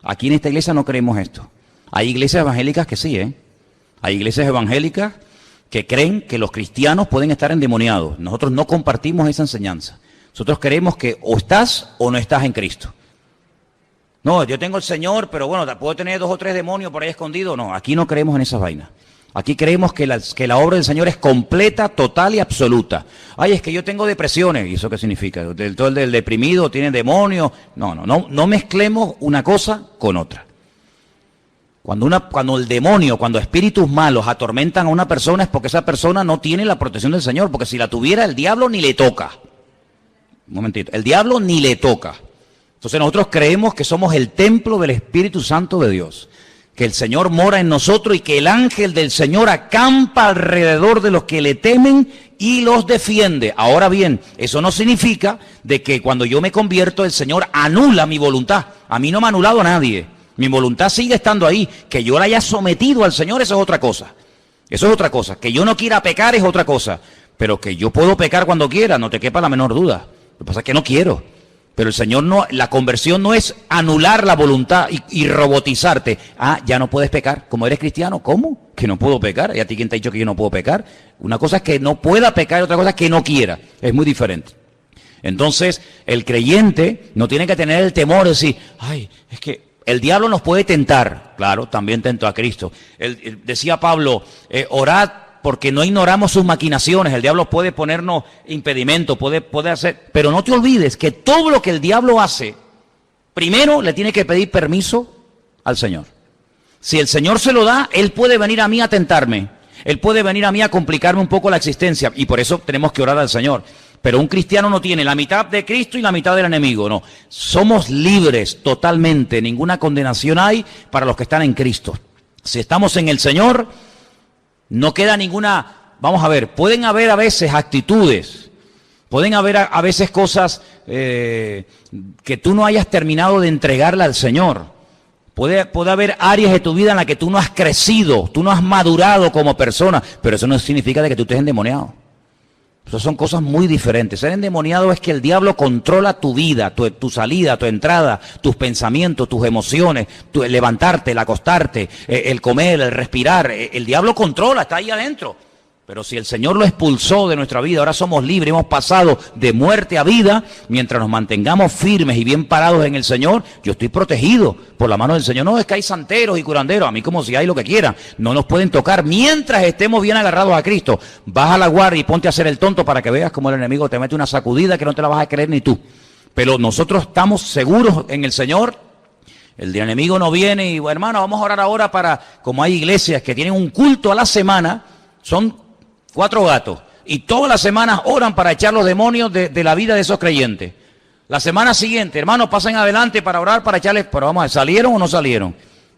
Aquí en esta iglesia no creemos esto. Hay iglesias evangélicas que sí, Hay iglesias evangélicas que creen que los cristianos pueden estar endemoniados. Nosotros no compartimos esa enseñanza. Nosotros creemos que o estás o no estás en Cristo. No, yo tengo el Señor, pero bueno, puedo tener 2 o 3 demonios por ahí escondidos. No, aquí no creemos en esas vainas. Aquí creemos que la obra del Señor es completa, total y absoluta. Ay, es que yo tengo depresiones. ¿Y eso qué significa? Todo el deprimido tiene demonios. No mezclemos una cosa con otra. Cuando el demonio, cuando espíritus malos atormentan a una persona es porque esa persona no tiene la protección del Señor. Porque si la tuviera, el diablo ni le toca. Un momentito. El diablo ni le toca. Entonces nosotros creemos que somos el templo del Espíritu Santo de Dios. Que el Señor mora en nosotros y que el ángel del Señor acampa alrededor de los que le temen y los defiende. Ahora bien, eso no significa de que cuando yo me convierto el Señor anula mi voluntad. A mí no me ha anulado a nadie. Mi voluntad sigue estando ahí. Que yo la haya sometido al Señor, eso es otra cosa. Eso es otra cosa. Que yo no quiera pecar es otra cosa. Pero que yo puedo pecar cuando quiera, no te quepa la menor duda. Lo que pasa es que no quiero. Pero el Señor no, la conversión no es anular la voluntad y robotizarte. Ah, ya no puedes pecar. Como eres cristiano, ¿cómo? Que no puedo pecar. ¿Y a ti quién te ha dicho que yo no puedo pecar? Una cosa es que no pueda pecar y otra cosa es que no quiera. Es muy diferente. Entonces, el creyente no tiene que tener el temor de decir, ay, es que el diablo nos puede tentar. Claro, también tentó a Cristo. Decía Pablo, orad porque no ignoramos sus maquinaciones. El diablo puede ponernos impedimento, puede hacer... Pero no te olvides que todo lo que el diablo hace, primero le tiene que pedir permiso al Señor. Si el Señor se lo da, Él puede venir a mí a tentarme. Él puede venir a mí a complicarme un poco la existencia. Y por eso tenemos que orar al Señor. Pero un cristiano no tiene la mitad de Cristo y la mitad del enemigo. No, somos libres totalmente. Ninguna condenación hay para los que están en Cristo. Si estamos en el Señor... No queda ninguna, vamos a ver, pueden haber a veces actitudes, pueden haber a veces cosas que tú no hayas terminado de entregarle al Señor. Puede haber áreas de tu vida en las que tú no has crecido, tú no has madurado como persona, pero eso no significa de que tú estés endemoniado. Esas son cosas muy diferentes. Ser endemoniado es que el diablo controla tu vida, tu salida, tu entrada, tus pensamientos, tus emociones, el levantarte, el acostarte, el comer, el respirar. El diablo controla, está ahí adentro. Pero si el Señor lo expulsó de nuestra vida, ahora somos libres, hemos pasado de muerte a vida, mientras nos mantengamos firmes y bien parados en el Señor, yo estoy protegido por la mano del Señor. No es que hay santeros y curanderos, a mí como si hay lo que quieran, no nos pueden tocar mientras estemos bien agarrados a Cristo. Baja la guardia y ponte a hacer el tonto para que veas cómo el enemigo te mete una sacudida que no te la vas a creer ni tú. Pero nosotros estamos seguros en el Señor. El enemigo no viene y, hermano, vamos a orar ahora para, como hay iglesias que tienen un culto a la semana, son 4 gatos, y todas las semanas oran para echar los demonios de la vida de esos creyentes. La semana siguiente, hermanos, pasen adelante para orar, para echarles, pero vamos a ver, ¿salieron o no salieron?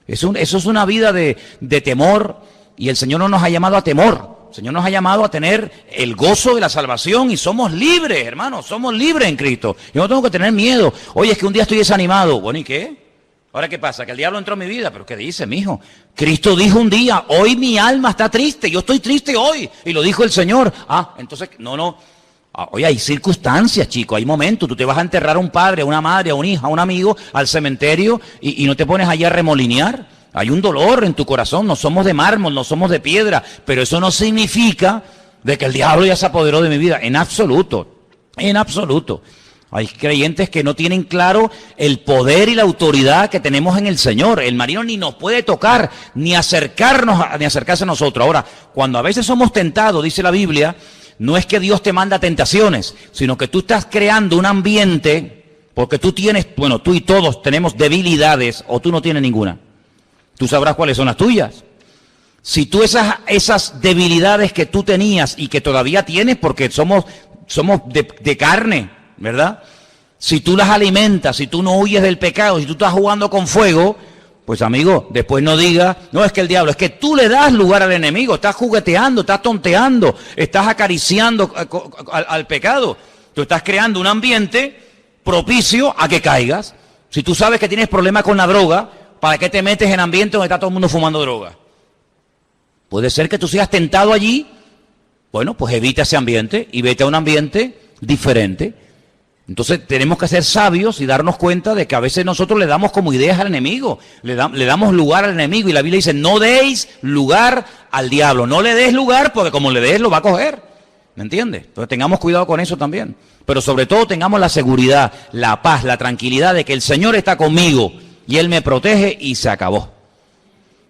Eso es una vida de temor, y el Señor no nos ha llamado a temor. El Señor nos ha llamado a tener el gozo de la salvación, y somos libres, hermanos, somos libres en Cristo. Yo no tengo que tener miedo. Oye, es que un día estoy desanimado. Bueno, ¿y qué? Ahora, ¿qué pasa? Que el diablo entró en mi vida. ¿Pero qué dice, mijo? Cristo dijo un día, hoy mi alma está triste, yo estoy triste hoy. Y lo dijo el Señor. Ah, entonces, no. Oye, hay circunstancias, chicos, hay momentos. Tú te vas a enterrar a un padre, a una madre, a una hija, a un amigo, al cementerio, y no te pones allí a remolinear. Hay un dolor en tu corazón, no somos de mármol, no somos de piedra, pero eso no significa de que el diablo ya se apoderó de mi vida, en absoluto, en absoluto. Hay creyentes que no tienen claro el poder y la autoridad que tenemos en el Señor. El maligno ni nos puede tocar, ni acercarse a nosotros. Ahora, cuando a veces somos tentados, dice la Biblia, no es que Dios te manda tentaciones, sino que tú estás creando un ambiente, porque tú tienes, bueno, tú y todos tenemos debilidades, o tú no tienes ninguna. Tú sabrás cuáles son las tuyas. Si tú esas debilidades que tú tenías y que todavía tienes, porque somos de carne, ¿verdad? Si tú las alimentas, si tú no huyes del pecado, si tú estás jugando con fuego, pues amigo, después no digas, no es que el diablo, es que tú le das lugar al enemigo, estás jugueteando, estás tonteando, estás acariciando al pecado. Tú estás creando un ambiente propicio a que caigas. Si tú sabes que tienes problemas con la droga, ¿para qué te metes en ambientes donde está todo el mundo fumando droga? Puede ser que tú seas tentado allí. Bueno, pues evita ese ambiente y vete a un ambiente diferente. Entonces tenemos que ser sabios y darnos cuenta de que a veces nosotros le damos como ideas al enemigo, le damos lugar al enemigo, y la Biblia dice, no deis lugar al diablo, no le des lugar porque como le des lo va a coger, ¿me entiendes? Entonces tengamos cuidado con eso también, pero sobre todo tengamos la seguridad, la paz, la tranquilidad de que el Señor está conmigo y Él me protege y se acabó.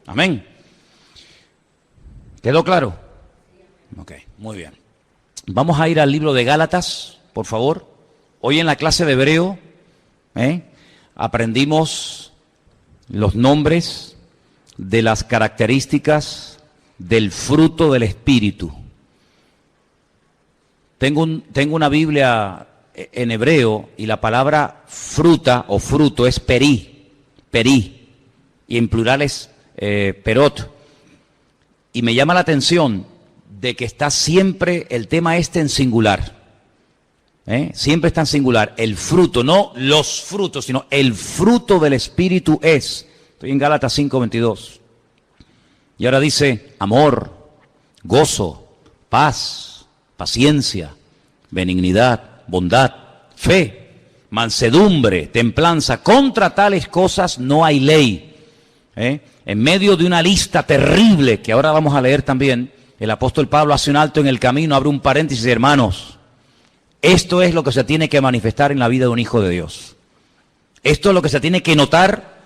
Amén. ¿Quedó claro? Ok, muy bien. Vamos a ir al libro de Gálatas, por favor. Hoy en la clase de hebreo aprendimos los nombres de las características del fruto del Espíritu. Tengo una Biblia en hebreo y la palabra fruta o fruto es perí, y en plural es perot. Y me llama la atención de que está siempre el tema en singular. Siempre está en singular. El fruto, no los frutos, sino el fruto del Espíritu es. Estoy en Gálatas 5:22. Y ahora dice amor, gozo, paz, paciencia, benignidad, bondad, fe, mansedumbre, templanza. Contra tales cosas no hay ley. En medio de una lista terrible que ahora vamos a leer también, el apóstol Pablo hace un alto en el camino, abre un paréntesis, hermanos. Esto es lo que se tiene que manifestar en la vida de un hijo de Dios. Esto es lo que se tiene que notar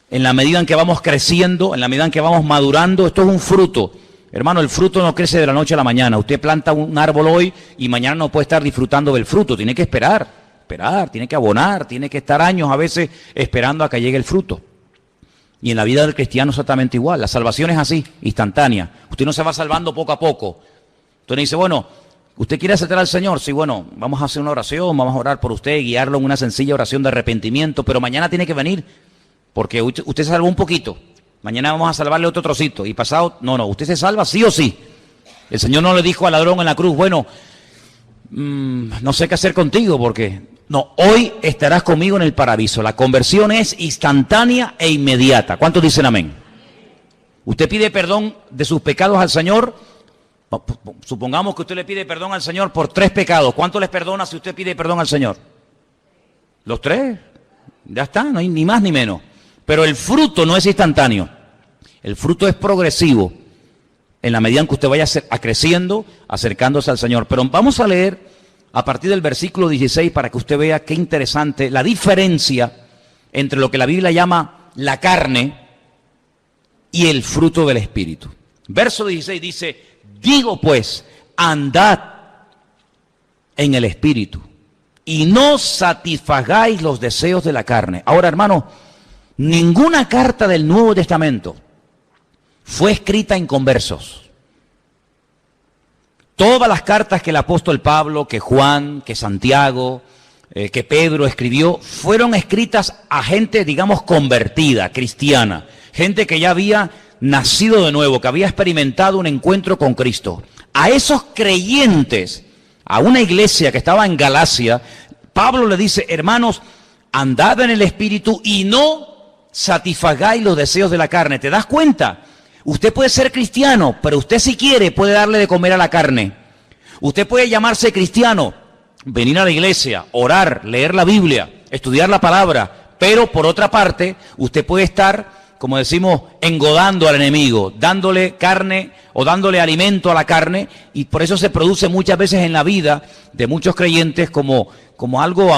en la medida en que vamos creciendo, en la medida en que vamos madurando. Esto es un fruto. Hermano, el fruto no crece de la noche a la mañana. Usted planta un árbol hoy y mañana no puede estar disfrutando del fruto. Tiene que esperar, tiene que abonar, tiene que estar años a veces esperando a que llegue el fruto. Y en la vida del cristiano exactamente igual. La salvación es así, instantánea. Usted no se va salvando poco a poco. Entonces dice, bueno, ¿usted quiere aceptar al Señor? Sí, bueno, vamos a hacer una oración, vamos a orar por usted, guiarlo en una sencilla oración de arrepentimiento, pero mañana tiene que venir, porque usted se salvó un poquito, mañana vamos a salvarle otro trocito, y pasado, no, usted se salva sí o sí. El Señor no le dijo al ladrón en la cruz, bueno, no sé qué hacer contigo, porque no, hoy estarás conmigo en el paraíso. La conversión es instantánea e inmediata. ¿Cuántos dicen amén? Usted pide perdón de sus pecados al Señor. Supongamos que usted le pide perdón al Señor por 3 pecados. ¿Cuánto les perdona si usted pide perdón al Señor? Los 3. Ya está, no hay ni más ni menos. Pero el fruto no es instantáneo. El fruto es progresivo. En la medida en que usted vaya creciendo, acercándose al Señor. Pero vamos a leer a partir del versículo 16 para que usted vea qué interesante la diferencia entre lo que la Biblia llama la carne y el fruto del Espíritu. Verso 16 dice, digo pues, andad en el Espíritu y no satisfagáis los deseos de la carne. Ahora, hermano, ninguna carta del Nuevo Testamento fue escrita en conversos. Todas las cartas que el apóstol Pablo, que Juan, que Santiago, que Pedro escribió, fueron escritas a gente, digamos, convertida, cristiana. Gente que ya había nacido de nuevo, que había experimentado un encuentro con Cristo. A esos creyentes, a una iglesia que estaba en Galacia, Pablo le dice, hermanos, andad en el Espíritu y no satisfagáis los deseos de la carne. ¿Te das cuenta? Usted puede ser cristiano, pero usted si quiere puede darle de comer a la carne. Usted puede llamarse cristiano, venir a la iglesia, orar, leer la Biblia, estudiar la palabra, pero por otra parte, usted puede estar, como decimos, engodando al enemigo, dándole carne o dándole alimento a la carne, y por eso se produce muchas veces en la vida de muchos creyentes como algo,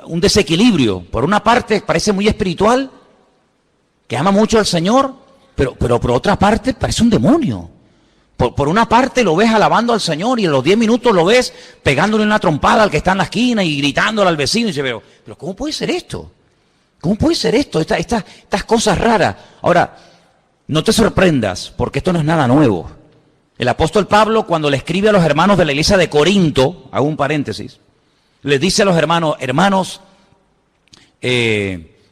un desequilibrio. Por una parte parece muy espiritual, que ama mucho al Señor, pero por otra parte parece un demonio. Por una parte lo ves alabando al Señor y a los 10 minutos lo ves pegándole una trompada al que está en la esquina y gritándole al vecino. Y dice, pero ¿cómo puede ser esto? ¿Cómo puede ser esto? Estas cosas raras. Ahora, no te sorprendas, porque esto no es nada nuevo. El apóstol Pablo, cuando le escribe a los hermanos de la iglesia de Corinto, hago un paréntesis, les dice a los hermanos,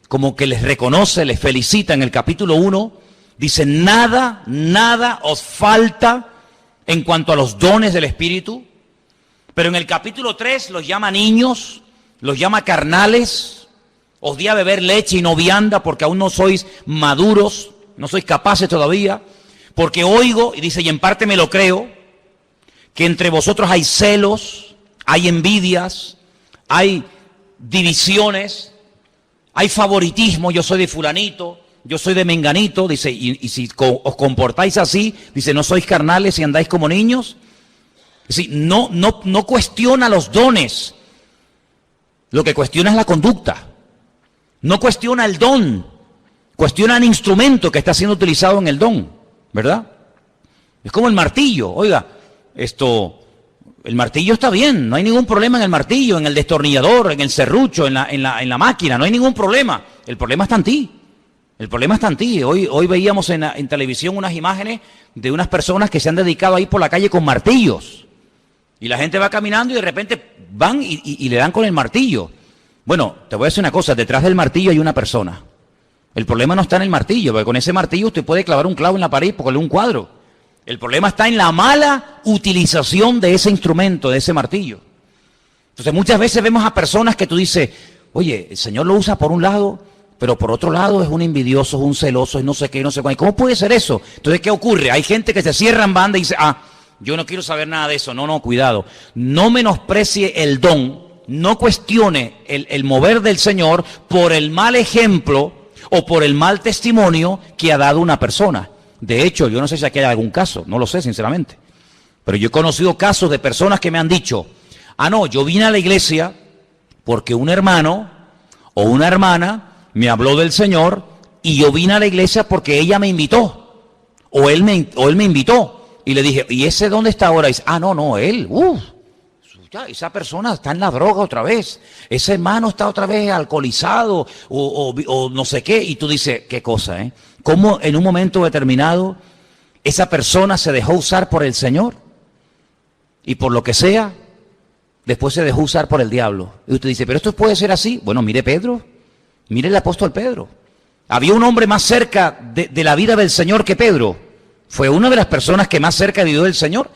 como que les reconoce, les felicita en el capítulo 1, dice, nada os falta en cuanto a los dones del Espíritu, pero en el capítulo 3 los llama niños, los llama carnales, os di a beber leche y no vianda porque aún no sois maduros, no sois capaces todavía, porque oigo, y dice, y en parte me lo creo, que entre vosotros hay celos, hay envidias, hay divisiones, hay favoritismo, yo soy de fulanito, yo soy de menganito, dice, y si os comportáis así, dice, no sois carnales y andáis como niños. Es decir, no cuestiona los dones, lo que cuestiona es la conducta. No cuestiona el don, cuestiona el instrumento que está siendo utilizado en el don, ¿verdad? Es como el martillo, oiga, el martillo está bien, no hay ningún problema en el martillo, en el destornillador, en el serrucho, en la máquina, no hay ningún problema. El problema está en ti. El problema está en ti. Hoy veíamos en televisión unas imágenes de unas personas que se han dedicado a ir por la calle con martillos. Y la gente va caminando y de repente van y le dan con el martillo. Bueno, te voy a decir una cosa, detrás del martillo hay una persona. El problema no está en el martillo, porque con ese martillo usted puede clavar un clavo en la pared y ponerle un cuadro. El problema está en la mala utilización de ese instrumento, de ese martillo. Entonces muchas veces vemos a personas que tú dices, oye, el Señor lo usa por un lado, pero por otro lado es un envidioso, es un celoso, es no sé qué, no sé cuál. ¿Cómo puede ser eso? Entonces, ¿qué ocurre? Hay gente que se cierra en banda y dice, yo no quiero saber nada de eso. No, cuidado. No menosprecie el don, no cuestione el mover del Señor por el mal ejemplo o por el mal testimonio que ha dado una persona. De hecho, yo no sé si aquí hay algún caso, no lo sé sinceramente, pero yo he conocido casos de personas que me han dicho, no, yo vine a la iglesia porque un hermano o una hermana me habló del Señor y yo vine a la iglesia porque ella me invitó o él me invitó y le dije, ¿y ese dónde está ahora? Y dice, no, él, ya, esa persona está en la droga otra vez, ese hermano está otra vez alcoholizado o no sé qué, y tú dices, qué cosa, ¿Cómo en un momento determinado esa persona se dejó usar por el Señor? Y por lo que sea, después se dejó usar por el diablo. Y usted dice, ¿pero esto puede ser así? Bueno, mire Pedro, mire el apóstol Pedro. Había un hombre más cerca de la vida del Señor que Pedro. Fue una de las personas que más cerca vivió del Señor.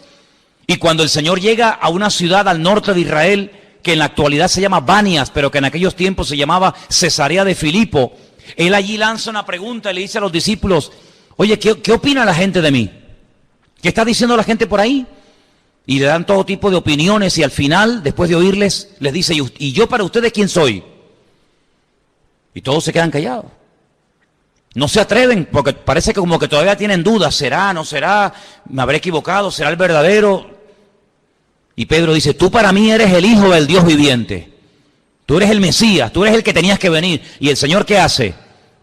Y cuando el Señor llega a una ciudad al norte de Israel, que en la actualidad se llama Banias, pero que en aquellos tiempos se llamaba Cesarea de Filipo, él allí lanza una pregunta y le dice a los discípulos, oye, ¿qué opina la gente de mí? ¿Qué está diciendo la gente por ahí? Y le dan todo tipo de opiniones y al final, después de oírles, les dice, ¿y yo para ustedes quién soy? Y todos se quedan callados. No se atreven porque parece que como que todavía tienen dudas, ¿será, no será? ¿Me habré equivocado? ¿Será el verdadero? Y Pedro dice, tú para mí eres el Hijo del Dios viviente. Tú eres el Mesías, tú eres el que tenías que venir. ¿Y el Señor qué hace?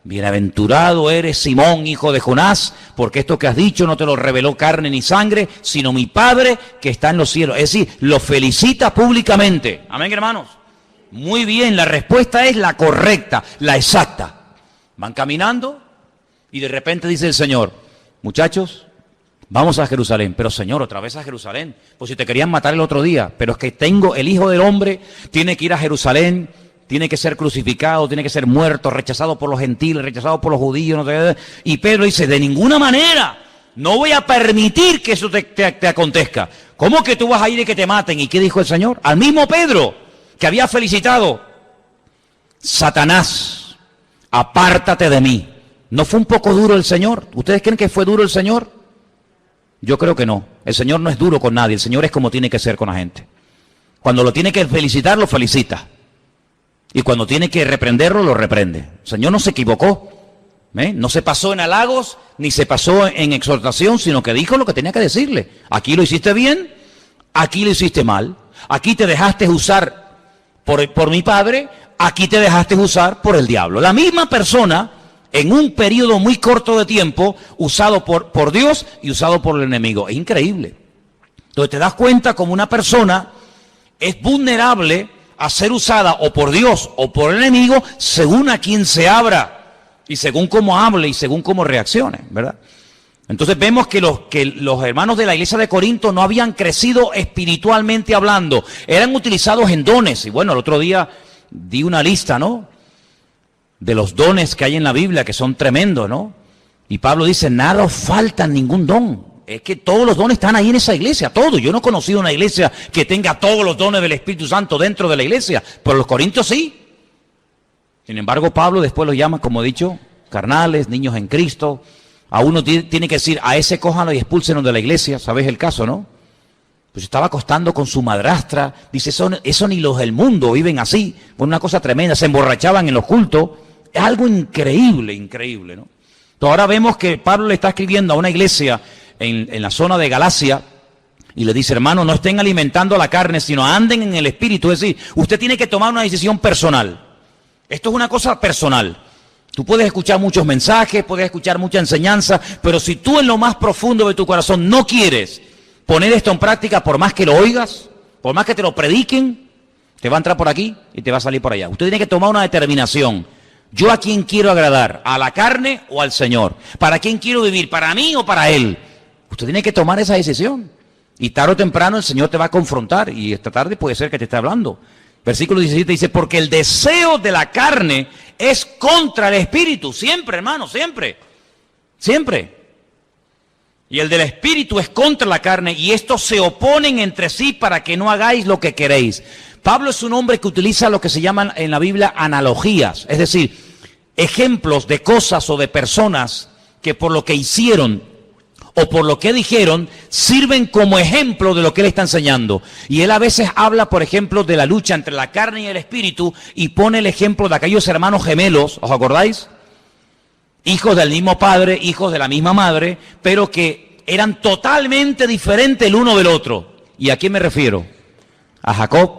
Bienaventurado eres Simón, hijo de Jonás, porque esto que has dicho no te lo reveló carne ni sangre, sino mi Padre que está en los cielos. Es decir, lo felicita públicamente. Amén, hermanos. Muy bien, la respuesta es la correcta, la exacta. Van caminando y de repente dice el Señor, muchachos, vamos a Jerusalén. Pero Señor, otra vez a Jerusalén. Pues si te querían matar el otro día, pero es que el Hijo del Hombre tiene que ir a Jerusalén, tiene que ser crucificado, tiene que ser muerto, rechazado por los gentiles, rechazado por los judíos. No sé, y Pedro dice, de ninguna manera, no voy a permitir que eso te acontezca. ¿Cómo que tú vas a ir y que te maten? ¿Y qué dijo el Señor? Al mismo Pedro, que había felicitado, Satanás, apártate de mí. ¿No fue un poco duro el Señor? ¿Ustedes creen que fue duro el Señor? Yo creo que no. El Señor no es duro con nadie. El Señor es como tiene que ser con la gente. Cuando lo tiene que felicitar, lo felicita. Y cuando tiene que reprenderlo, lo reprende. El Señor no se equivocó. No se pasó en halagos, ni se pasó en exhortación, sino que dijo lo que tenía que decirle. Aquí lo hiciste bien, aquí lo hiciste mal. Aquí te dejaste usar por mi Padre, aquí te dejaste usar por el diablo. La misma persona, en un periodo muy corto de tiempo, usado por Dios y usado por el enemigo. Es increíble. Entonces te das cuenta como una persona es vulnerable a ser usada o por Dios o por el enemigo según a quien se abra y según cómo hable y según cómo reaccione, ¿verdad? Entonces vemos que los hermanos de la iglesia de Corinto no habían crecido espiritualmente hablando, eran utilizados en dones. Y bueno, el otro día di una lista, ¿no?, de los dones que hay en la Biblia, que son tremendos, ¿no? Y Pablo dice, nada os falta ningún don. Es que todos los dones están ahí en esa iglesia, todos. Yo no he conocido una iglesia que tenga todos los dones del Espíritu Santo dentro de la iglesia, pero los corintios sí. Sin embargo, Pablo después los llama, como he dicho, carnales, niños en Cristo. A uno tiene que decir, a ese cójanlo y expúlsenlo de la iglesia, ¿sabes el caso, no? Pues estaba acostando con su madrastra. Dice, eso ni los del mundo viven así. Fue una cosa tremenda. Se emborrachaban en los cultos. Es algo increíble, increíble, ¿no? Entonces ahora vemos que Pablo le está escribiendo a una iglesia en la zona de Galacia y le dice, hermano, no estén alimentando la carne, sino anden en el espíritu. Es decir, usted tiene que tomar una decisión personal. Esto es una cosa personal. Tú puedes escuchar muchos mensajes, puedes escuchar mucha enseñanza, pero si tú en lo más profundo de tu corazón no quieres poner esto en práctica, por más que lo oigas, por más que te lo prediquen, te va a entrar por aquí y te va a salir por allá. Usted tiene que tomar una determinación. ¿Yo a quién quiero agradar? ¿A la carne o al Señor? ¿Para quién quiero vivir? ¿Para mí o para Él? Usted tiene que tomar esa decisión. Y tarde o temprano el Señor te va a confrontar. Y esta tarde puede ser que te esté hablando. Versículo 17 dice, porque el deseo de la carne es contra el espíritu. Siempre, hermano, siempre. Siempre. Y el del espíritu es contra la carne, y estos se oponen entre sí para que no hagáis lo que queréis. Pablo es un hombre que utiliza lo que se llaman en la Biblia analogías, es decir, ejemplos de cosas o de personas que por lo que hicieron o por lo que dijeron sirven como ejemplo de lo que él está enseñando. Y él a veces habla, por ejemplo, de la lucha entre la carne y el espíritu y pone el ejemplo de aquellos hermanos gemelos, ¿os acordáis? Hijos del mismo padre, hijos de la misma madre, pero que eran totalmente diferentes el uno del otro. ¿Y a quién me refiero? A Jacob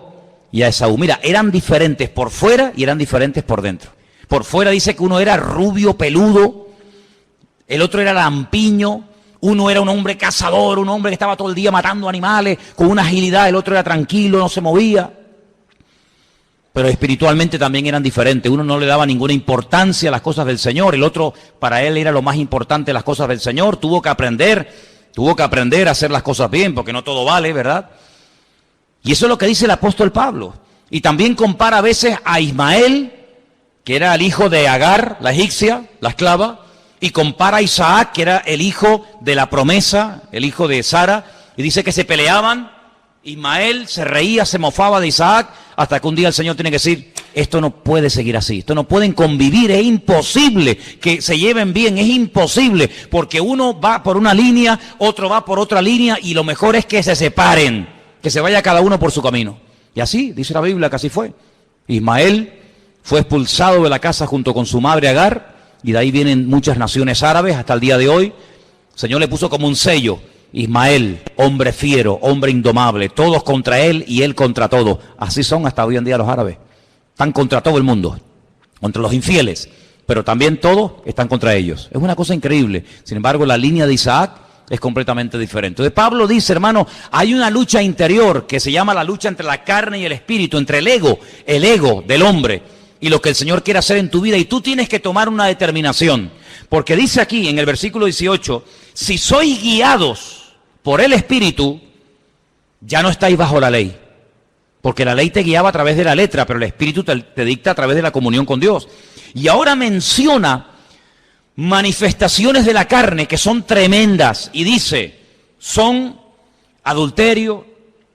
y a Esaú. Mira, eran diferentes por fuera y eran diferentes por dentro. Por fuera dice que uno era rubio, peludo, el otro era lampiño, uno era un hombre cazador, un hombre que estaba todo el día matando animales con una agilidad, el otro era tranquilo, no se movía. Pero espiritualmente también eran diferentes. Uno no le daba ninguna importancia a las cosas del Señor. El otro, para él, era lo más importante las cosas del Señor. Tuvo que aprender a hacer las cosas bien, porque no todo vale, ¿verdad? Y eso es lo que dice el apóstol Pablo. Y también compara a veces a Ismael, que era el hijo de Agar, la egipcia, la esclava, y compara a Isaac, que era el hijo de la promesa, el hijo de Sara, y dice que se peleaban. Ismael se reía, se mofaba de Isaac, hasta que un día el Señor tiene que decir, esto no puede seguir así, esto no pueden convivir, es imposible que se lleven bien, es imposible, porque uno va por una línea, otro va por otra línea, y lo mejor es que se separen, que se vaya cada uno por su camino. Y así, dice la Biblia, que así fue. Ismael fue expulsado de la casa junto con su madre Agar, y de ahí vienen muchas naciones árabes hasta el día de hoy. El Señor le puso como un sello, Ismael, hombre fiero, hombre indomable, todos contra él y él contra todos. Así son hasta hoy en día los árabes. Están contra todo el mundo, contra los infieles, pero también todos están contra ellos. Es una cosa increíble. Sin embargo, la línea de Isaac es completamente diferente. Entonces Pablo dice, hermano, hay una lucha interior que se llama la lucha entre la carne y el espíritu, entre el ego del hombre y lo que el Señor quiere hacer en tu vida. Y tú tienes que tomar una determinación. Porque dice aquí en el versículo 18, si sois guiados por el Espíritu, ya no estáis bajo la ley. Porque la ley te guiaba a través de la letra, pero el Espíritu te dicta a través de la comunión con Dios. Y ahora menciona manifestaciones de la carne que son tremendas. Y dice, son adulterio,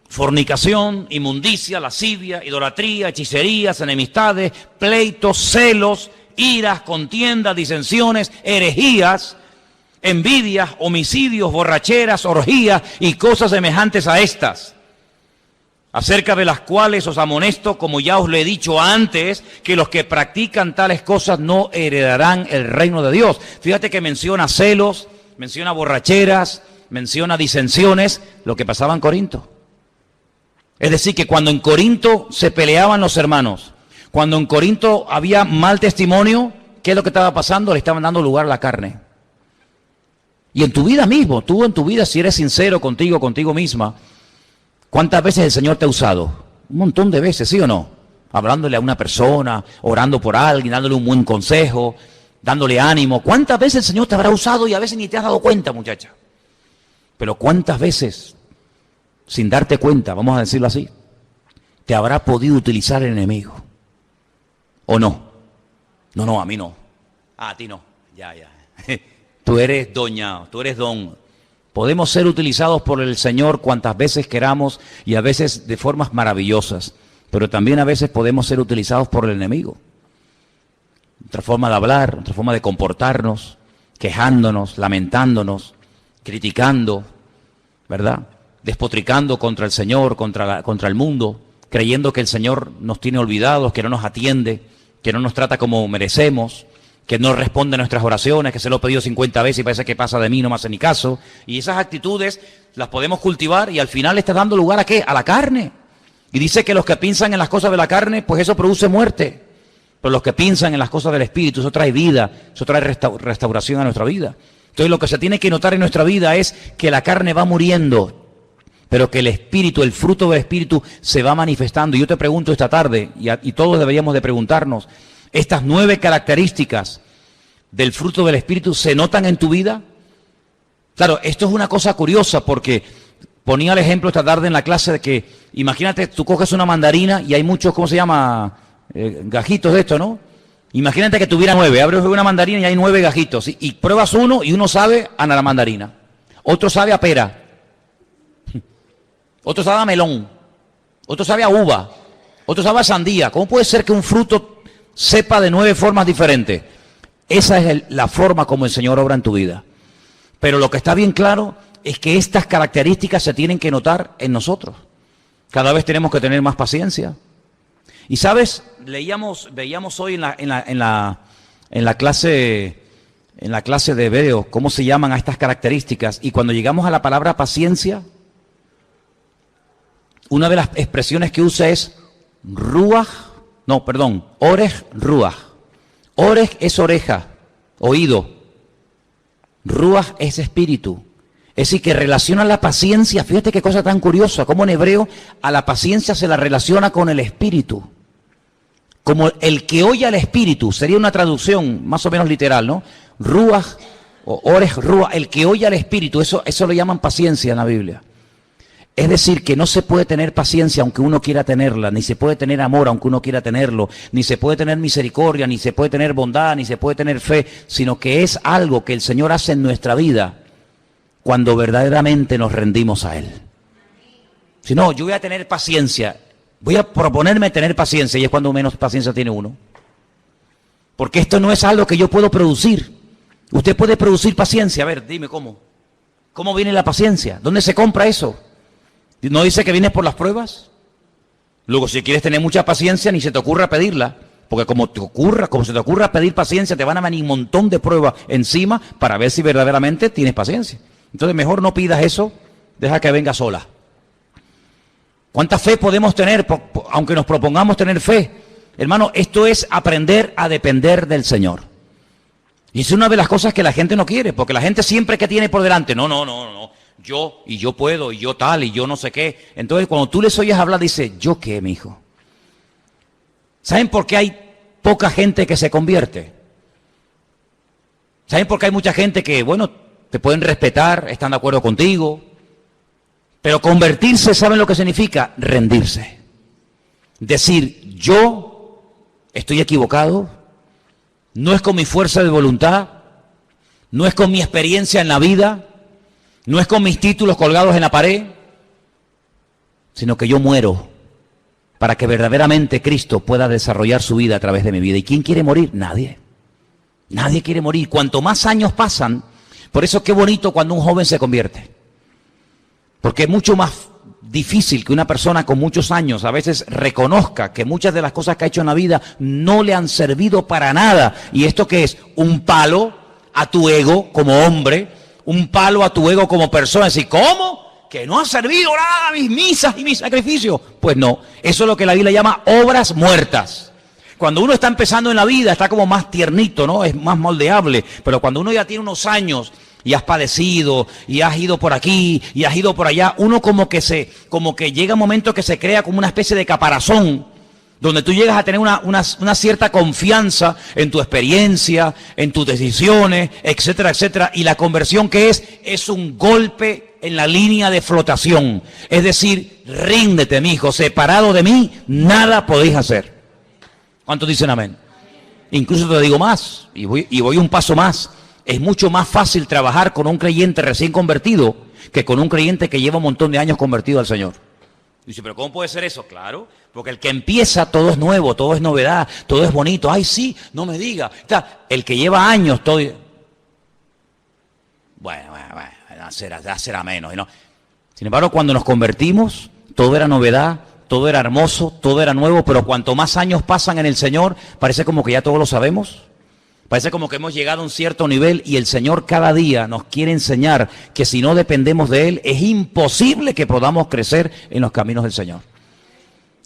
fornicación, inmundicia, lascivia, idolatría, hechicerías, enemistades, pleitos, celos, iras, contiendas, disensiones, herejías, envidias, homicidios, borracheras, orgías y cosas semejantes a estas, acerca de las cuales os amonesto, como ya os lo he dicho antes, que los que practican tales cosas no heredarán el reino de Dios. Fíjate que menciona celos, menciona borracheras, menciona disensiones, lo que pasaba en Corinto. Es decir, que cuando en Corinto se peleaban los hermanos, cuando en Corinto había mal testimonio, ¿qué es lo que estaba pasando? Le estaban dando lugar a la carne. Y en tu vida mismo, tú en tu vida, si eres sincero contigo misma, ¿cuántas veces el Señor te ha usado? Un montón de veces, ¿sí o no? Hablándole a una persona, orando por alguien, dándole un buen consejo, dándole ánimo. ¿Cuántas veces el Señor te habrá usado y a veces ni te has dado cuenta, muchacha? Pero ¿cuántas veces, sin darte cuenta, vamos a decirlo así, te habrá podido utilizar el enemigo? ¿O no? No, a mí no. A ti no. Ya. Tú eres doña, tú eres don. Podemos ser utilizados por el Señor cuantas veces queramos y a veces de formas maravillosas, pero también a veces podemos ser utilizados por el enemigo. Otra forma de hablar, otra forma de comportarnos, quejándonos, lamentándonos, criticando, ¿verdad? despotricando contra el Señor, contra el mundo, creyendo que el Señor nos tiene olvidados, que no nos atiende, que no nos trata como merecemos, que no responde a nuestras oraciones, que se lo he pedido 50 veces y parece que pasa de mí, no me hace ni caso. Y esas actitudes las podemos cultivar y al final le está dando lugar ¿a qué? A la carne. Y dice que los que piensan en las cosas de la carne, pues eso produce muerte. Pero los que piensan en las cosas del Espíritu, eso trae vida, eso trae restauración a nuestra vida. Entonces lo que se tiene que notar en nuestra vida es que la carne va muriendo, pero que el Espíritu, el fruto del Espíritu se va manifestando. Y yo te pregunto esta tarde, y todos deberíamos de preguntarnos, ¿estas 9 características del fruto del Espíritu se notan en tu vida? Claro, esto es una cosa curiosa porque ponía el ejemplo esta tarde en la clase de que, imagínate, tú coges una mandarina y hay muchos, ¿cómo se llama? Gajitos de esto, ¿no? Imagínate que tuviera 9, abres una mandarina y hay 9 gajitos, y pruebas uno y uno sabe a la mandarina, otro sabe a pera, otro sabe a melón, otro sabe a uva, otro sabe a sandía. ¿Cómo puede ser que un fruto sepa de 9 formas diferentes? Esa es la forma como el Señor obra en tu vida. Pero lo que está bien claro es que estas características se tienen que notar en nosotros. Cada vez tenemos que tener más paciencia. Y sabes, veíamos hoy en la clase de Hebreo cómo se llaman a estas características. Y cuando llegamos a la palabra paciencia, una de las expresiones que usa es Orej Ruach. Orej es oreja, oído. Ruach es espíritu. Es decir, que relaciona la paciencia, fíjate qué cosa tan curiosa, como en hebreo a la paciencia se la relaciona con el espíritu. Como el que oye al espíritu, sería una traducción más o menos literal, ¿no? Ruach o Orej Ruach, el que oye al espíritu, eso lo llaman paciencia en la Biblia. Es decir, que no se puede tener paciencia aunque uno quiera tenerla, ni se puede tener amor aunque uno quiera tenerlo, ni se puede tener misericordia, ni se puede tener bondad, ni se puede tener fe, sino que es algo que el Señor hace en nuestra vida cuando verdaderamente nos rendimos a Él. Si no, yo voy a tener paciencia, voy a proponerme tener paciencia, y es cuando menos paciencia tiene uno. Porque esto no es algo que yo puedo producir. Usted puede producir paciencia. A ver, dime cómo. ¿Cómo viene la paciencia? ¿Dónde se compra eso? ¿No dice que viene por las pruebas? Luego, si quieres tener mucha paciencia, ni se te ocurra pedirla. Porque como se te ocurra pedir paciencia, te van a venir un montón de pruebas encima para ver si verdaderamente tienes paciencia. Entonces, mejor no pidas eso, deja que venga sola. ¿Cuánta fe podemos tener, aunque nos propongamos tener fe? Hermano, esto es aprender a depender del Señor. Y es una de las cosas que la gente no quiere, porque la gente siempre que tiene por delante, no, yo puedo, y yo tal, y yo no sé qué. Entonces, cuando tú les oyes hablar, dice, ¿yo qué, mijo? ¿Saben por qué hay poca gente que se convierte? ¿Saben por qué hay mucha gente que, bueno, te pueden respetar, están de acuerdo contigo? Pero convertirse, ¿saben lo que significa? Rendirse. Decir, yo estoy equivocado, no es con mi fuerza de voluntad, no es con mi experiencia en la vida, no es con mis títulos colgados en la pared, sino que yo muero para que verdaderamente Cristo pueda desarrollar su vida a través de mi vida. ¿Y quién quiere morir? Nadie. Nadie quiere morir. Cuanto más años pasan, por eso qué bonito cuando un joven se convierte. Porque es mucho más difícil que una persona con muchos años a veces reconozca que muchas de las cosas que ha hecho en la vida no le han servido para nada. ¿Y esto qué es? Un palo a tu ego como hombre, un palo a tu ego como persona. Es decir, ¿cómo? ¿Que no ha servido nada a mis misas y mis sacrificios? Pues no, eso es lo que la Biblia llama obras muertas. Cuando uno está empezando en la vida está como más tiernito, ¿no? Es más moldeable, pero cuando uno ya tiene unos años y has padecido, y has ido por aquí, y has ido por allá, uno como que llega un momento que se crea como una especie de caparazón, donde tú llegas a tener una cierta confianza en tu experiencia, en tus decisiones, etcétera, etcétera, y la conversión que es un golpe en la línea de flotación, es decir, ríndete, mijo, separado de mí, nada podéis hacer. ¿Cuántos dicen amén? Incluso te digo más, y voy un paso más. Es mucho más fácil trabajar con un creyente recién convertido que con un creyente que lleva un montón de años convertido al Señor. Dice, ¿pero cómo puede ser eso? Claro, porque el que empieza todo es nuevo, todo es novedad, todo es bonito. Ay, sí, no me diga. El que lleva años, todo... Bueno, ya será menos. ¿No? Sin embargo, cuando nos convertimos, todo era novedad, todo era hermoso, todo era nuevo, pero cuanto más años pasan en el Señor, parece como que ya todo lo sabemos. Parece como que hemos llegado a un cierto nivel y el Señor cada día nos quiere enseñar que si no dependemos de Él, es imposible que podamos crecer en los caminos del Señor.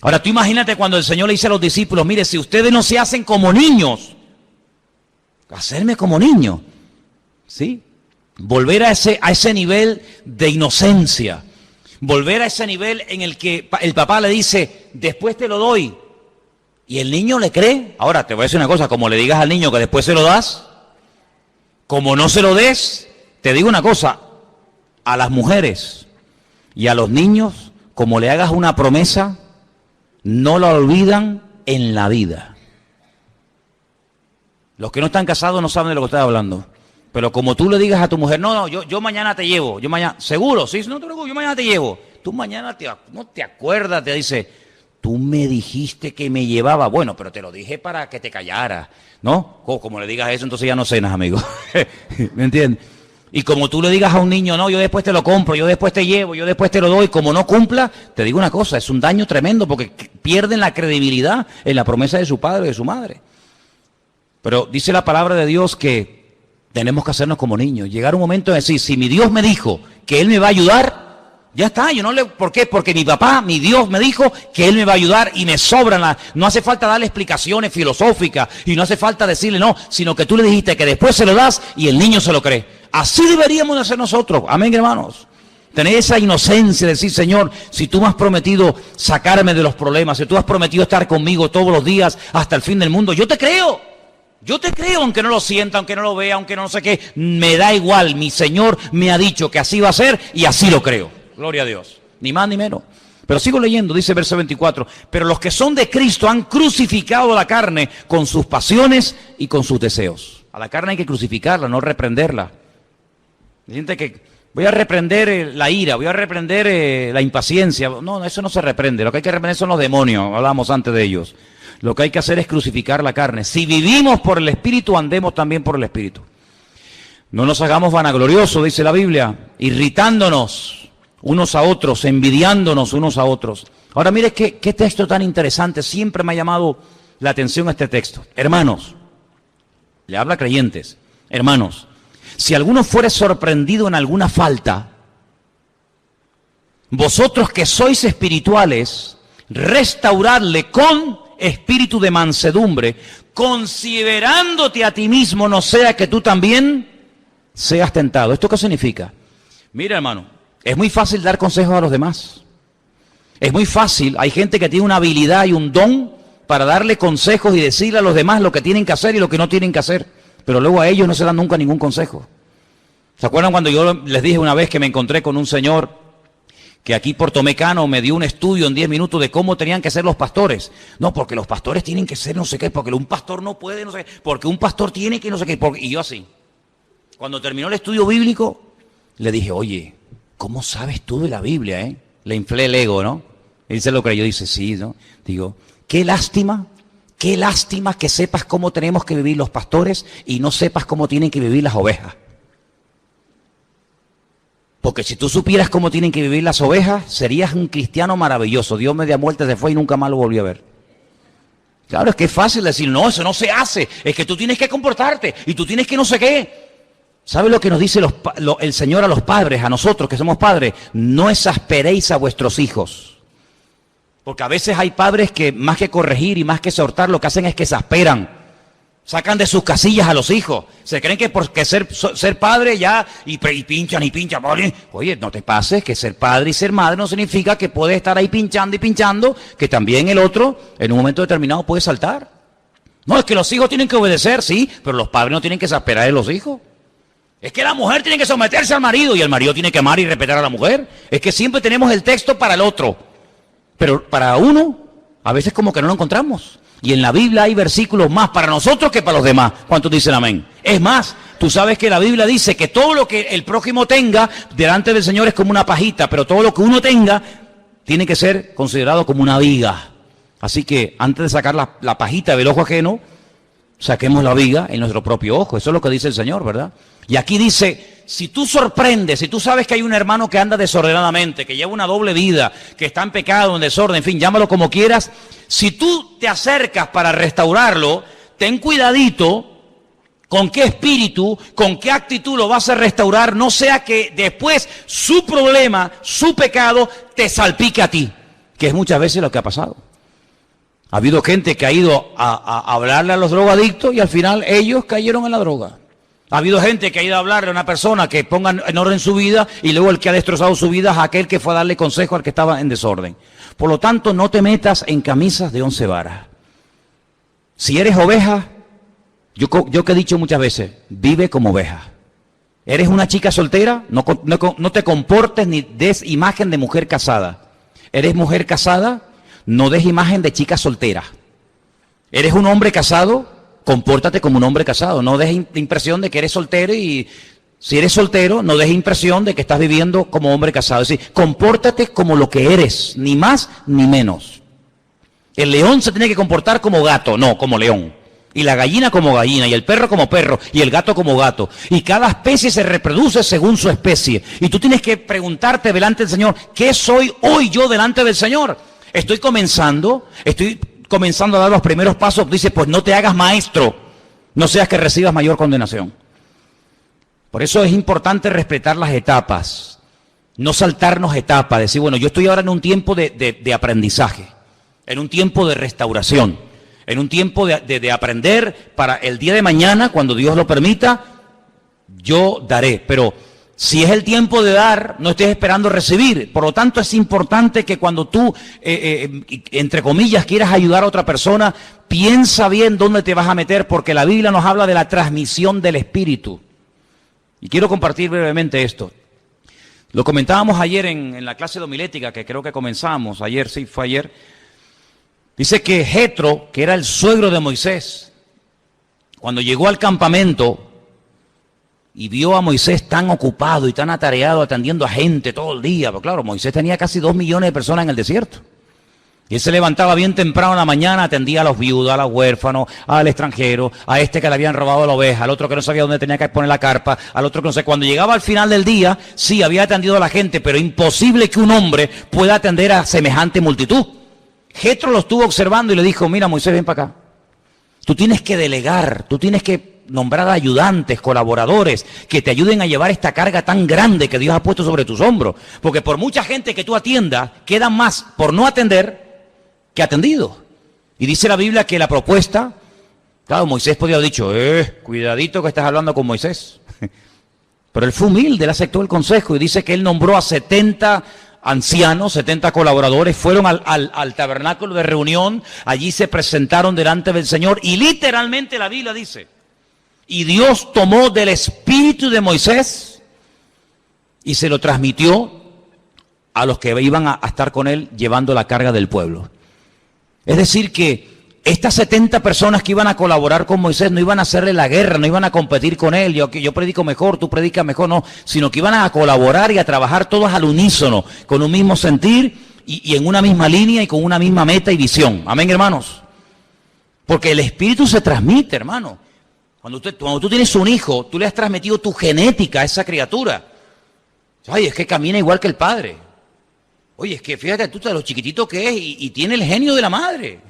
Ahora, tú imagínate cuando el Señor le dice a los discípulos, mire, si ustedes no se hacen como niños, hacerme como niño, ¿sí? Volver a ese nivel de inocencia, volver a ese nivel en el que el papá le dice, después te lo doy, y el niño le cree. Ahora, te voy a decir una cosa, como le digas al niño que después se lo das, como no se lo des, te digo una cosa, a las mujeres y a los niños, como le hagas una promesa, no la olvidan en la vida. Los que no están casados no saben de lo que estoy hablando. Pero como tú le digas a tu mujer, no, yo mañana te llevo, yo mañana, seguro, sí, no te preocupes, yo mañana te llevo. Tú mañana no te acuerdas, te dice, tú me dijiste que me llevaba, bueno, pero te lo dije para que te callara, ¿no? Como le digas eso, entonces ya no cenas, amigo. ¿Me entiendes? Y como tú le digas a un niño, no, yo después te lo compro, yo después te llevo, yo después te lo doy, como no cumpla, te digo una cosa, es un daño tremendo porque pierden la credibilidad en la promesa de su padre o de su madre. Pero dice la palabra de Dios que tenemos que hacernos como niños, llegar a un momento de decir, si mi Dios me dijo que Él me va a ayudar, ya está, ¿por qué? Porque mi papá, mi Dios me dijo que Él me va a ayudar y me sobran no hace falta darle explicaciones filosóficas y no hace falta decirle no, sino que tú le dijiste que después se lo das y el niño se lo cree. Así deberíamos de hacer nosotros, amén, hermanos. Tener esa inocencia de decir, Señor, si tú me has prometido sacarme de los problemas, si tú has prometido estar conmigo todos los días hasta el fin del mundo, yo te creo. Yo te creo, aunque no lo sienta, aunque no lo vea, aunque no sé qué, me da igual, mi Señor me ha dicho que así va a ser y así lo creo. Gloria a Dios, ni más ni menos. Pero sigo leyendo, dice verso 24, pero los que son de Cristo han crucificado la carne con sus pasiones y con sus deseos. A la carne hay que crucificarla, no reprenderla. Siente que voy a reprender la ira, voy a reprender la impaciencia. No, eso no se reprende, lo que hay que reprender son los demonios, hablábamos antes de ellos. Lo que hay que hacer es crucificar la carne. Si vivimos por el Espíritu, andemos también por el Espíritu. No nos hagamos vanagloriosos, dice la Biblia, irritándonos unos a otros, envidiándonos unos a otros. Ahora mire qué texto tan interesante, siempre me ha llamado la atención este texto. Hermanos, le habla a creyentes, hermanos, si alguno fuere sorprendido en alguna falta, vosotros que sois espirituales, restauradle con espíritu de mansedumbre, considerándote a ti mismo, no sea que tú también seas tentado. ¿Esto qué significa? Mira, hermano, es muy fácil dar consejos a los demás. Es muy fácil, hay gente que tiene una habilidad y un don para darle consejos y decirle a los demás lo que tienen que hacer y lo que no tienen que hacer, pero luego a ellos no se dan nunca ningún consejo. ¿Se acuerdan cuando yo les dije una vez que me encontré con un señor que aquí por Tomecano me dio un estudio en 10 minutos de cómo tenían que ser los pastores? No, porque los pastores tienen que ser no sé qué, porque un pastor no puede no sé qué, porque un pastor tiene que no sé qué, y yo así. Cuando terminó el estudio bíblico, le dije, oye, ¿cómo sabes tú de la Biblia, Le inflé el ego, ¿no? Él se lo creyó, dice, sí, ¿no? Digo, qué lástima que sepas cómo tenemos que vivir los pastores y no sepas cómo tienen que vivir las ovejas. Porque si tú supieras cómo tienen que vivir las ovejas, serías un cristiano maravilloso. Dios media muerte se fue y nunca más lo volvió a ver. Claro, es que es fácil decir, no, eso no se hace. Es que tú tienes que comportarte y tú tienes que no sé qué. ¿Sabe lo que nos dice el Señor a los padres, a nosotros que somos padres? No exasperéis a vuestros hijos. Porque a veces hay padres que más que corregir y más que exhortar, lo que hacen es que exasperan. Sacan de sus casillas a los hijos. Se creen que porque ser padre ya, y pinchan y pinchan. Oye, no te pases, que ser padre y ser madre no significa que puedes estar ahí pinchando y pinchando, que también el otro en un momento determinado puede saltar. No, es que los hijos tienen que obedecer, sí, pero los padres no tienen que exasperar a los hijos. Es que la mujer tiene que someterse al marido y el marido tiene que amar y respetar a la mujer. Es que siempre tenemos el texto para el otro, pero para uno a veces como que no lo encontramos. Y en la Biblia hay versículos más para nosotros que para los demás. ¿Cuántos dicen amén? Es más, tú sabes que la Biblia dice que todo lo que el prójimo tenga delante del Señor es como una pajita, pero todo lo que uno tenga tiene que ser considerado como una viga. Así que antes de sacar la pajita del ojo ajeno, saquemos la viga en nuestro propio ojo. Eso es lo que dice el Señor, ¿verdad? Y aquí dice, si tú sorprendes, si tú sabes que hay un hermano que anda desordenadamente, que lleva una doble vida, que está en pecado, en desorden, en fin, llámalo como quieras, si tú te acercas para restaurarlo, ten cuidadito con qué espíritu, con qué actitud lo vas a restaurar, no sea que después su problema, su pecado, te salpique a ti, que es muchas veces lo que ha pasado. Ha habido gente que ha ido a hablarle a los drogadictos y al final ellos cayeron en la droga. Ha habido gente que ha ido a hablarle a una persona que ponga en orden su vida y luego el que ha destrozado su vida es aquel que fue a darle consejo al que estaba en desorden. Por lo tanto, no te metas en camisas de 11 varas. Si eres oveja, yo que he dicho muchas veces, vive como oveja. Eres una chica soltera, no te comportes ni des imagen de mujer casada. Eres mujer casada, no des imagen de chica soltera. Eres un hombre casado, compórtate como un hombre casado. No des impresión de que eres soltero y si eres soltero, no des impresión de que estás viviendo como hombre casado. Es decir, compórtate como lo que eres, ni más ni menos. El león se tiene que comportar como gato, no como león. Y la gallina como gallina, y el perro como perro, y el gato como gato. Y cada especie se reproduce según su especie. Y tú tienes que preguntarte delante del Señor, ¿qué soy hoy yo delante del Señor? Estoy comenzando a dar los primeros pasos. Dice, pues no te hagas maestro, no seas que recibas mayor condenación. Por eso es importante respetar las etapas, no saltarnos etapas, decir, bueno, yo estoy ahora en un tiempo de aprendizaje, en un tiempo de restauración, en un tiempo de aprender para el día de mañana, cuando Dios lo permita, yo daré. Pero si es el tiempo de dar, no estés esperando recibir. Por lo tanto, es importante que cuando tú, entre comillas, quieras ayudar a otra persona, piensa bien dónde te vas a meter, porque la Biblia nos habla de la transmisión del Espíritu. Y quiero compartir brevemente esto. Lo comentábamos ayer en la clase de homilética, que creo que comenzamos, ayer, sí, fue ayer. Dice que Jetro, que era el suegro de Moisés, cuando llegó al campamento y vio a Moisés tan ocupado y tan atareado atendiendo a gente todo el día, porque claro, Moisés tenía casi 2 millones de personas en el desierto. Y él se levantaba bien temprano en la mañana, atendía a los viudos, a los huérfanos, al extranjero, a este que le habían robado la oveja, al otro que no sabía dónde tenía que poner la carpa, al otro que no sé. Cuando llegaba al final del día, sí, había atendido a la gente, pero imposible que un hombre pueda atender a semejante multitud. Jetro lo estuvo observando y le dijo, mira Moisés, ven para acá. Tú tienes que delegar, tú tienes que nombrar ayudantes, colaboradores, que te ayuden a llevar esta carga tan grande que Dios ha puesto sobre tus hombros. Porque por mucha gente que tú atiendas, queda más por no atender que atendido. Y dice la Biblia que la propuesta, claro, Moisés podía haber dicho, cuidadito que estás hablando con Moisés. Pero él fue humilde, él aceptó el consejo y dice que él nombró a 70 ancianos, 70 colaboradores, fueron al tabernáculo de reunión, allí se presentaron delante del Señor y literalmente la Biblia dice, y Dios tomó del espíritu de Moisés y se lo transmitió a los que iban a estar con él llevando la carga del pueblo. Es decir que estas 70 personas que iban a colaborar con Moisés no iban a hacerle la guerra, no iban a competir con él, yo predico mejor, tú predicas mejor, no, sino que iban a colaborar y a trabajar todos al unísono, con un mismo sentir y en una misma línea y con una misma meta y visión. Amén, hermanos. Porque el espíritu se transmite, hermano. Cuando tú tienes un hijo, tú le has transmitido tu genética a esa criatura. Ay, es que camina igual que el padre. Oye, es que fíjate tú de lo chiquitito que es y tiene el genio de la madre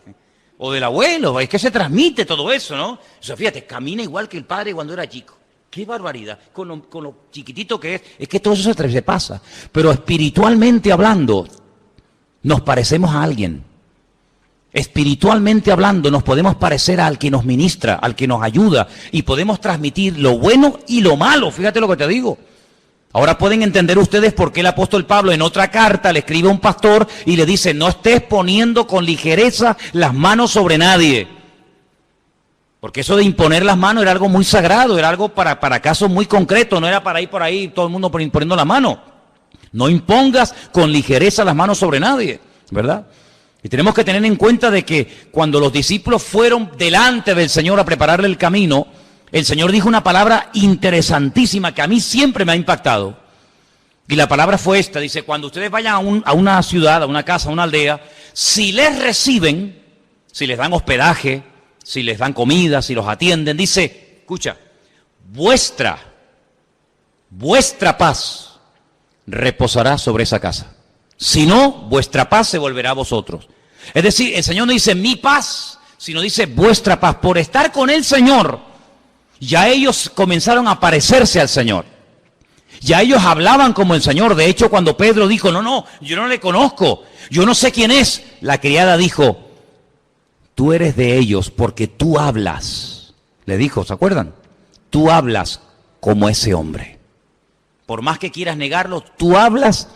o del abuelo. Es que se transmite todo eso, ¿no? O sea, fíjate, camina igual que el padre cuando era chico. ¡Qué barbaridad! Con lo chiquitito que es que todo eso se pasa. Pero espiritualmente hablando, nos parecemos a alguien. Espiritualmente hablando, nos podemos parecer al que nos ministra, al que nos ayuda, y podemos transmitir lo bueno y lo malo. Fíjate lo que te digo. Ahora pueden entender ustedes por qué el apóstol Pablo en otra carta le escribe a un pastor y le dice, no estés poniendo con ligereza las manos sobre nadie. Porque eso de imponer las manos era algo muy sagrado, era algo para casos muy concretos, no era para ir por ahí todo el mundo imponiendo la mano. No impongas con ligereza las manos sobre nadie, ¿verdad? Y tenemos que tener en cuenta de que cuando los discípulos fueron delante del Señor a prepararle el camino, el Señor dijo una palabra interesantísima que a mí siempre me ha impactado. Y la palabra fue esta, dice, cuando ustedes vayan a una ciudad, a una casa, a una aldea, si les reciben, si les dan hospedaje, si les dan comida, si los atienden, dice, escucha, vuestra vuestra paz reposará sobre esa casa. Si no, vuestra paz se volverá a vosotros. Es decir, el Señor no dice mi paz, sino dice vuestra paz. Por estar con el Señor, ya ellos comenzaron a parecerse al Señor. Ya ellos hablaban como el Señor. De hecho, cuando Pedro dijo, no, yo no le conozco, yo no sé quién es, la criada dijo, tú eres de ellos porque tú hablas. Le dijo, ¿se acuerdan? Tú hablas como ese hombre. Por más que quieras negarlo, tú hablas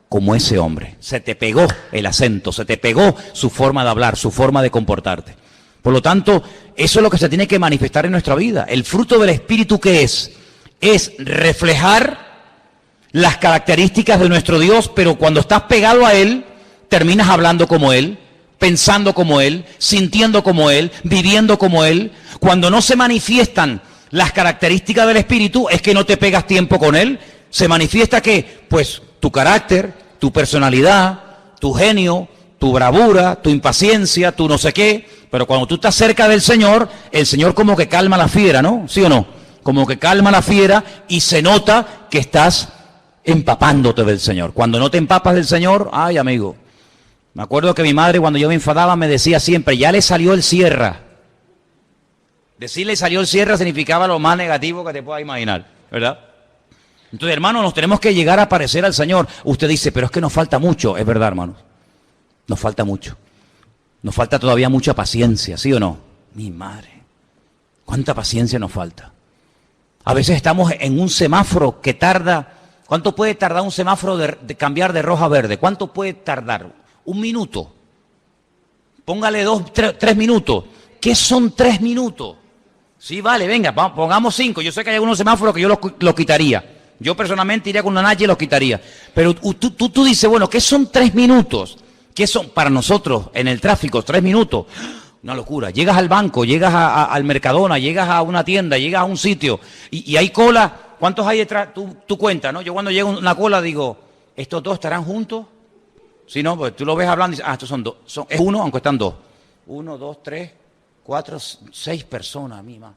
como ese hombre. Se te pegó el acento, se te pegó su forma de hablar, su forma de comportarte. Por lo tanto, eso es lo que se tiene que manifestar en nuestra vida. El fruto del Espíritu, ¿qué es? Es reflejar las características de nuestro Dios, pero cuando estás pegado a Él, terminas hablando como Él, pensando como Él, sintiendo como Él, viviendo como Él. Cuando no se manifiestan las características del Espíritu, es que no te pegas tiempo con Él. Se manifiesta que, pues, tu carácter, tu personalidad, tu genio, tu bravura, tu impaciencia, tu no sé qué. Pero cuando tú estás cerca del Señor, el Señor como que calma la fiera, ¿no? ¿Sí o no? Como que calma la fiera y se nota que estás empapándote del Señor. Cuando no te empapas del Señor, ay amigo, me acuerdo que mi madre cuando yo me enfadaba me decía siempre, ya le salió el Sierra. Decirle salió el Sierra significaba lo más negativo que te puedas imaginar, ¿verdad? Entonces, hermanos, nos tenemos que llegar a parecer al Señor. Usted dice, pero es que nos falta mucho. Es verdad, hermanos, nos falta mucho. Nos falta todavía mucha paciencia, ¿sí o no? Mi madre, ¿cuánta paciencia nos falta? A veces estamos en un semáforo que tarda. ¿Cuánto puede tardar un semáforo de cambiar de rojo a verde? ¿Cuánto puede tardar? ¿Un minuto? Póngale 3 minutos. ¿Qué son 3 minutos? Sí, vale, venga, pongamos 5. Yo sé que hay algunos semáforos que yo los quitaría. Yo personalmente iría con una Nacha y los quitaría. Pero tú dices, bueno, ¿qué son 3 minutos? ¿Qué son para nosotros en el tráfico 3 minutos? Una locura. Llegas al banco, llegas al Mercadona, llegas a una tienda, llegas a un sitio y hay cola. ¿Cuántos hay detrás? Tú cuentas, ¿no? Yo cuando llego a una cola digo, ¿estos dos estarán juntos? Si no, pues tú lo ves hablando y dices, estos son dos. Es uno, aunque están dos. 1, 2, 3, 4, 6 personas, mima.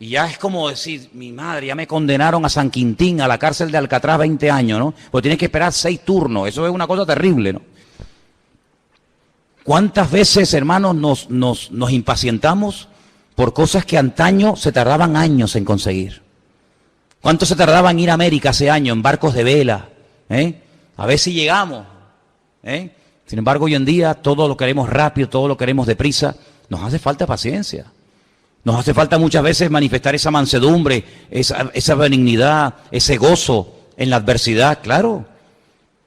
Y ya es como decir, mi madre, ya me condenaron a San Quintín, a la cárcel de Alcatraz 20 años, ¿no? Porque tienes que esperar 6 turnos. Eso es una cosa terrible, ¿no? ¿Cuántas veces, hermanos, nos impacientamos por cosas que antaño se tardaban años en conseguir? ¿Cuánto se tardaba en ir a América hace años, en barcos de vela? A ver si llegamos. Sin embargo, hoy en día todo lo queremos rápido, todo lo queremos deprisa. Nos hace falta paciencia. Nos hace falta muchas veces manifestar esa mansedumbre, esa benignidad, ese gozo en la adversidad, claro.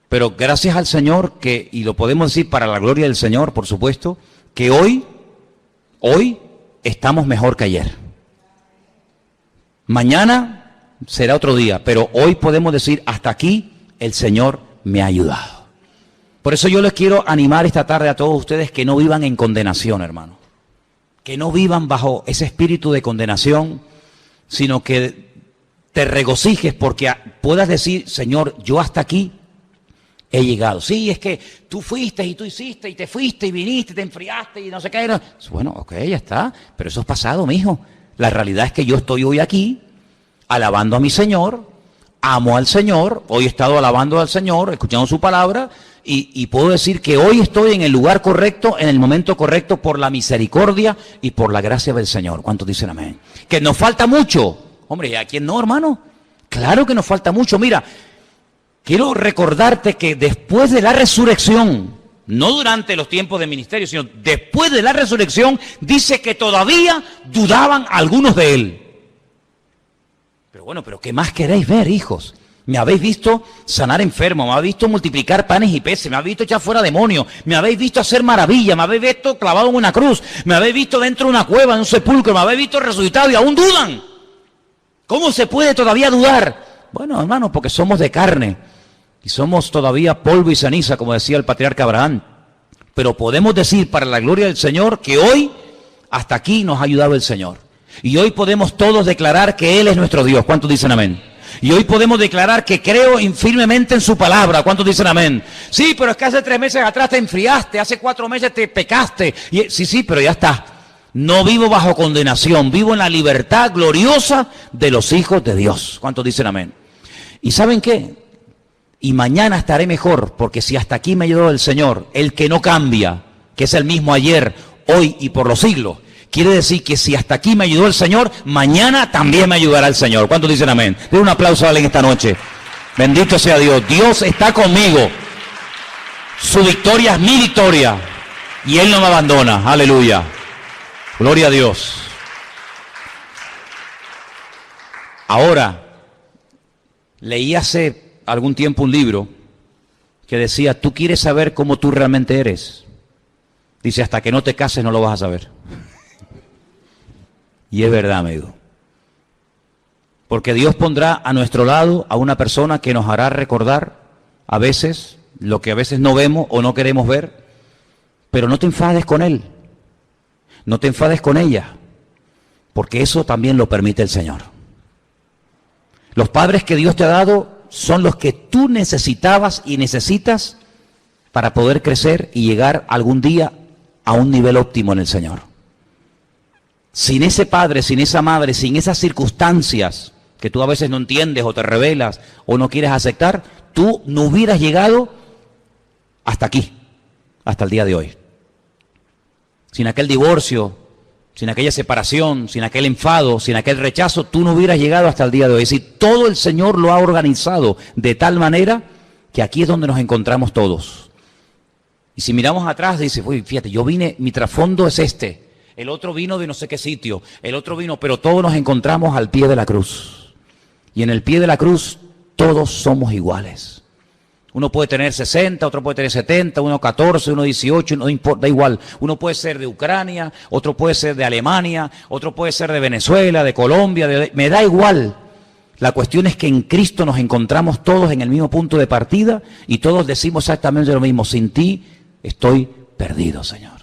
Pero gracias al Señor, y lo podemos decir para la gloria del Señor, por supuesto, que hoy estamos mejor que ayer. Mañana será otro día, pero hoy podemos decir, hasta aquí el Señor me ha ayudado. Por eso yo les quiero animar esta tarde a todos ustedes que no vivan en condenación, hermano. Que no vivan bajo ese espíritu de condenación, sino que te regocijes porque puedas decir, Señor, yo hasta aquí he llegado. Sí, es que tú fuiste y tú hiciste y te fuiste y viniste y te enfriaste y no sé qué. Bueno, ok, ya está, pero eso es pasado, mijo. La realidad es que yo estoy hoy aquí alabando a mi Señor, amo al Señor, hoy he estado alabando al Señor, escuchando su palabra y puedo decir que hoy estoy en el lugar correcto, en el momento correcto por la misericordia y por la gracia del Señor. ¿Cuántos dicen amén? Que nos falta mucho. Hombre, ¿y a quién no, hermano? Claro que nos falta mucho. Mira, quiero recordarte que después de la resurrección, no durante los tiempos de ministerio, sino después de la resurrección, dice que todavía dudaban algunos de él. Pero bueno, ¿pero qué más queréis ver, hijos? Me habéis visto sanar enfermos, me habéis visto multiplicar panes y peces, me habéis visto echar fuera demonios, me habéis visto hacer maravillas, me habéis visto clavado en una cruz, me habéis visto dentro de una cueva, en un sepulcro, me habéis visto resucitado y aún dudan. ¿Cómo se puede todavía dudar? Bueno, hermanos, porque somos de carne y somos todavía polvo y ceniza, como decía el patriarca Abraham. Pero podemos decir para la gloria del Señor que hoy hasta aquí nos ha ayudado el Señor. Y hoy podemos todos declarar que Él es nuestro Dios. ¿Cuántos dicen amén? Y hoy podemos declarar que creo firmemente en su palabra. ¿Cuántos dicen amén? Sí, pero es que hace 3 meses atrás te enfriaste, hace 4 meses te pecaste. Sí, pero ya está. No vivo bajo condenación, vivo en la libertad gloriosa de los hijos de Dios. ¿Cuántos dicen amén? ¿Y saben qué? Y mañana estaré mejor, porque si hasta aquí me ayudó el Señor, el que no cambia, que es el mismo ayer, hoy y por los siglos, quiere decir que si hasta aquí me ayudó el Señor, mañana también me ayudará el Señor. ¿Cuántos dicen amén? Den un aplauso a alguien esta noche. Bendito sea Dios. Dios está conmigo. Su victoria es mi victoria. Y Él no me abandona. Aleluya. Gloria a Dios. Ahora, leí hace algún tiempo un libro que decía, ¿tú quieres saber cómo tú realmente eres? Dice, hasta que no te cases no lo vas a saber. Y es verdad, amigo. Porque Dios pondrá a nuestro lado a una persona que nos hará recordar a veces lo que a veces no vemos o no queremos ver, pero no te enfades con él, no te enfades con ella, porque eso también lo permite el Señor. Los padres que Dios te ha dado son los que tú necesitabas y necesitas para poder crecer y llegar algún día a un nivel óptimo en el Señor. Sin ese padre, sin esa madre, sin esas circunstancias que tú a veces no entiendes o te rebelas o no quieres aceptar, tú no hubieras llegado hasta aquí, hasta el día de hoy. Sin aquel divorcio, sin aquella separación, sin aquel enfado, sin aquel rechazo, tú no hubieras llegado hasta el día de hoy. Es decir, todo el Señor lo ha organizado de tal manera que aquí es donde nos encontramos todos. Y si miramos atrás, dice, uy, fíjate, yo vine, mi trasfondo es este, el otro vino de no sé qué sitio, el otro vino, pero todos nos encontramos al pie de la cruz. Y en el pie de la cruz todos somos iguales. Uno puede tener 60, otro puede tener 70, uno 14, uno 18, no importa, da igual. Uno puede ser de Ucrania, otro puede ser de Alemania, otro puede ser de Venezuela, de Colombia, me da igual. La cuestión es que en Cristo nos encontramos todos en el mismo punto de partida y todos decimos exactamente lo mismo. Sin ti estoy perdido, Señor.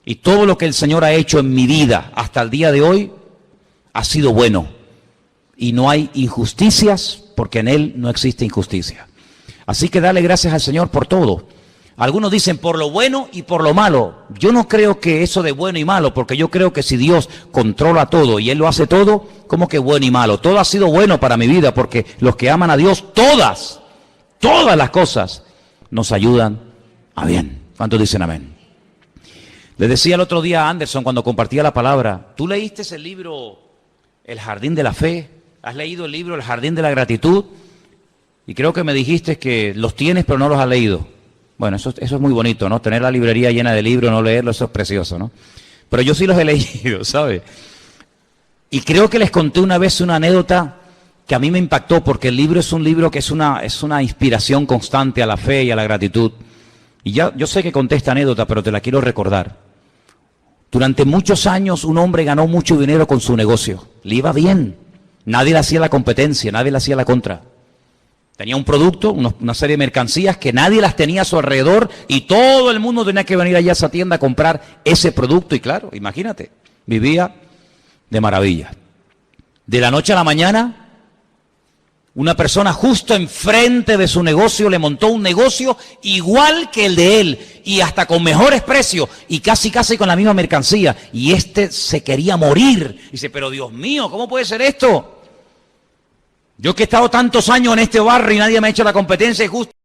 Y todo lo que el Señor ha hecho en mi vida hasta el día de hoy ha sido bueno. Y no hay injusticias porque en Él no existe injusticia. Así que dale gracias al Señor por todo. Algunos dicen por lo bueno y por lo malo. Yo no creo que eso de bueno y malo, porque yo creo que si Dios controla todo y Él lo hace todo, ¿cómo que bueno y malo? Todo ha sido bueno para mi vida, porque los que aman a Dios, todas las cosas nos ayudan a bien. ¿Cuántos dicen amén? Le decía el otro día a Anderson cuando compartía la palabra, ¿tú leíste ese libro El Jardín de la Fe? ¿Has leído el libro El Jardín de la Gratitud? Y creo que me dijiste que los tienes pero no los has leído. Bueno, eso es muy bonito, ¿no? Tener la librería llena de libros, no leerlos, eso es precioso, ¿no? Pero yo sí los he leído, ¿sabes? Y creo que les conté una vez una anécdota que a mí me impactó, porque el libro es un libro que es una inspiración constante a la fe y a la gratitud. Y ya, yo sé que conté esta anécdota, pero te la quiero recordar. Durante muchos años un hombre ganó mucho dinero con su negocio. Le iba bien. Nadie le hacía la competencia, nadie le hacía la contra. Tenía un producto, una serie de mercancías que nadie las tenía a su alrededor y todo el mundo tenía que venir allá a esa tienda a comprar ese producto. Y claro, imagínate, vivía de maravilla. De la noche a la mañana, una persona justo enfrente de su negocio le montó un negocio igual que el de él y hasta con mejores precios y casi con la misma mercancía. Y este se quería morir. Dice, pero Dios mío, ¿cómo puede ser esto? Yo que he estado tantos años en este barrio y nadie me ha hecho la competencia y justo